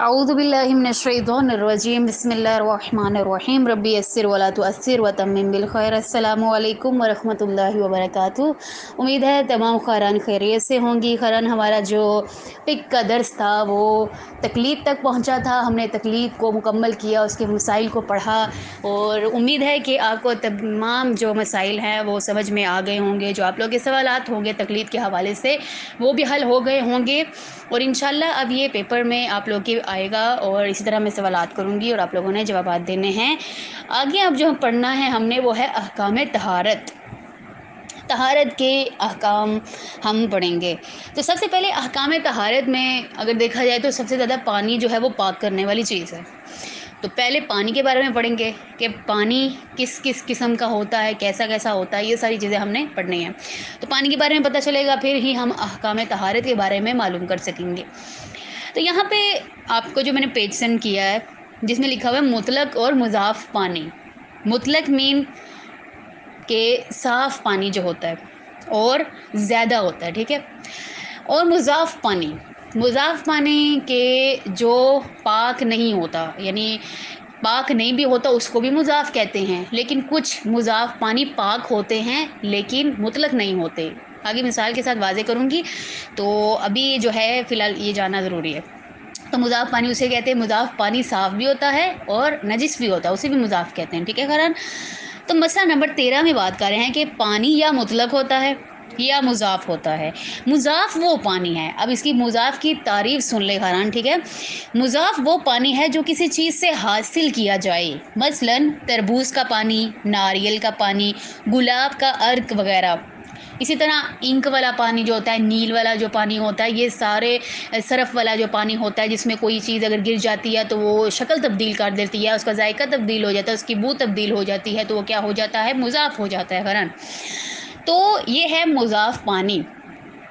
औज़ुबिल्लाहि मिनश्शैतानिर्रजीम बिस्मिल्लाहिर्रहमानिर्रहीम रब्बी यस्सिर वला तुअस्सिर व तम्मिम बिल खैर। अस्सलामु अलैकुम व रहमतुल्लाहि व बरकातुहू। उम्मीद है तमाम ख़ैरान खैरियत से होंगी। ख़ैरान हमारा जो फ़िक़्ह का दर्स था वो तकलीद तक पहुंचा था। हमने तकलीद को मुकम्मल किया, उसके मसाइल को पढ़ा और उम्मीद है कि आपको तमाम जो मसाइल हैं वो समझ में आ गए होंगे। जो आप लोग के सवालात होंगे तकलीद के हवाले से वो भी हल हो गए होंगे और इंशाल्लाह अब ये पेपर में आप लोग के आएगा और इसी तरह मैं सवालात करूँगी और आप लोगों ने जवाबात देने हैं। आगे अब जो पढ़ना है हमने वो है अहकाम तहारत। तहारत के अहकाम हम पढ़ेंगे। तो सबसे पहले अहकाम तहारत में अगर देखा जाए तो सबसे ज़्यादा पानी जो है वो पाक करने वाली चीज़ है। तो पहले पानी के बारे में पढ़ेंगे कि पानी किस किस किस्म का होता है, कैसा कैसा होता है, ये सारी चीज़ें हमने पढ़नी है। तो पानी के बारे में पता चलेगा, फिर ही हम अहकाम तहारत के बारे में मालूम कर सकेंगे। तो यहाँ पे आपको जो मैंने पेज सेंड किया है जिसमें लिखा हुआ है मुतलक और मुज़ाफ़ पानी। मुतलक मीन के साफ़ पानी जो होता है और ज़्यादा होता है, ठीक है। और मुज़ाफ़ पानी के जो पाक नहीं होता, यानी पाक नहीं भी होता उसको भी मुज़ाफ़ कहते हैं। लेकिन कुछ मुज़ाफ़ पानी पाक होते हैं लेकिन मुतलक नहीं होते। आगे मिसाल के साथ वाज़े करूँगी, तो अभी जो है फ़िलहाल ये जानना ज़रूरी है। तो मुज़ाफ़ पानी उसे कहते हैं, मुज़ाफ़ पानी साफ़ भी होता है और नजिस भी होता है, उसे भी मुज़ाफ़ कहते हैं, ठीक है ख़ैरन। तो मसला नंबर 13 में बात कर रहे हैं कि पानी या मुतलक होता है या मुज़ाफ़ होता है। मुज़ाफ़ वो पानी है, अब इसकी मुज़ाफ़ की तारीफ़ सुन ले ख़ैरन, ठीक है। मुज़ाफ़ वो पानी है जो किसी चीज़ से हासिल किया जाए, मसलन तरबूज का पानी, नारियल का पानी, गुलाब का अर्क वगैरह। इसी तरह इंक वाला पानी जो होता है, नील वाला जो पानी होता है, ये सारे सरफ़ वाला जो पानी होता है जिसमें कोई चीज़ अगर गिर जाती है तो वो शक्ल तब्दील कर देती है, उसका जायका तब्दील हो जाता है, उसकी बू तब्दील हो जाती है, तो वो क्या हो जाता है, मुज़ाफ़ हो जाता है फ़ौरन। तो ये है मुज़ाफ़ पानी।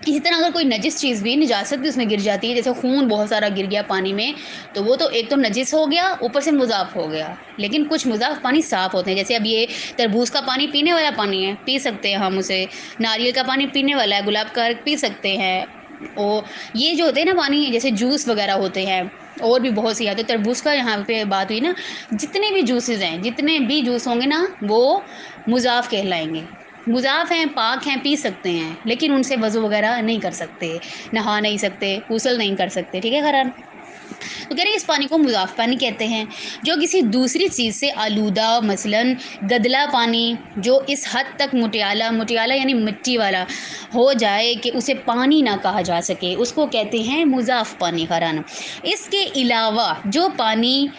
इसी तरह अगर कोई नजिस चीज़ भी, निजासत भी उसमें गिर जाती है, जैसे खून बहुत सारा गिर गया पानी में, तो वो तो एक तो नजिस हो गया, ऊपर से मुज़ाफ़ हो गया। लेकिन कुछ मुज़ाफ़ पानी साफ़ होते हैं, जैसे अब ये तरबूज का पानी पीने वाला पानी है, पी सकते हैं हम उसे। नारियल का पानी पीने वाला है, गुलाब का अर्क पी सकते हैं। और ये जो होते हैं ना पानी, जैसे जूस वगैरह होते हैं और भी बहुत सी है। तो तरबूज का यहाँ पे बात हुई ना, जितने भी जूसेस हैं, जितने भी जूस होंगे ना वो मुज़ाफ़ कहलाएंगे। मुज़ाफ़ हैं, पाक हैं, पी सकते हैं, लेकिन उनसे वज़ू वगैरह नहीं कर सकते, नहा नहीं सकते, गुस्ल नहीं कर सकते, ठीक है ख़ैरन। तो कह रहे हैं इस पानी को मुज़ाफ़ पानी कहते हैं जो किसी दूसरी चीज़ से आलूदा, मसलन गदला पानी जो इस हद तक मुटियाला यानी मिट्टी वाला हो जाए कि उसे पानी ना कहा जा सके, उसको कहते हैं मुज़ाफ़ पानी ख़ैरन। इसके अलावा जो पानी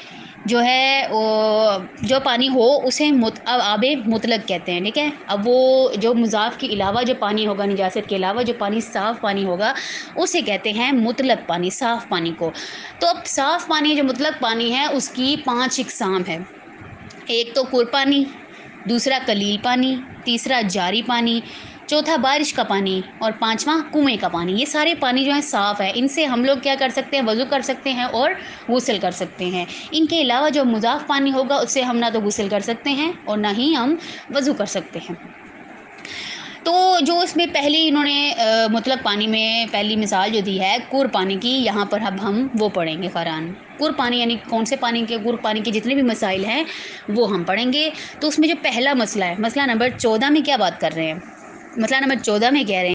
जो है वो जो पानी हो उसे आबे मुतलक कहते हैं, ठीक है। अब वो जो मुज़ाफ़ के अलावा जो पानी होगा, निजासत के अलावा जो पानी साफ़ पानी होगा उसे कहते हैं मुतलक पानी, साफ़ पानी को। तो अब साफ़ पानी जो मुतलक पानी है उसकी 5 इक़साम है। एक तो कुर पानी, दूसरा कलील पानी, तीसरा जारी पानी, चौथा बारिश का पानी और पाँचवा कुएँ का पानी। ये सारे पानी जो है साफ़ है, इनसे हम लोग क्या कर सकते हैं, वज़ू कर सकते हैं और गुस्ल कर सकते हैं। इनके अलावा जो मुज़ाफ़ पानी होगा उससे हम ना तो गुस्ल कर सकते हैं और ना ही हम वज़ू कर सकते हैं। तो जो इसमें पहली इन्होंने मुतलक पानी में पहली मिसाल जो दी है कुर पानी की, यहाँ पर अब हम वो पढ़ेंगे फ़ौरन। कुर पानी यानी कौन से पानी के, कुर पानी के जितने भी मसाइल हैं वो हम पढ़ेंगे। तो उसमें जो पहला मसला है, मसला नंबर 14 में क्या बात कर रहे हैं, मसला नंबर 14 में कह रहे हैं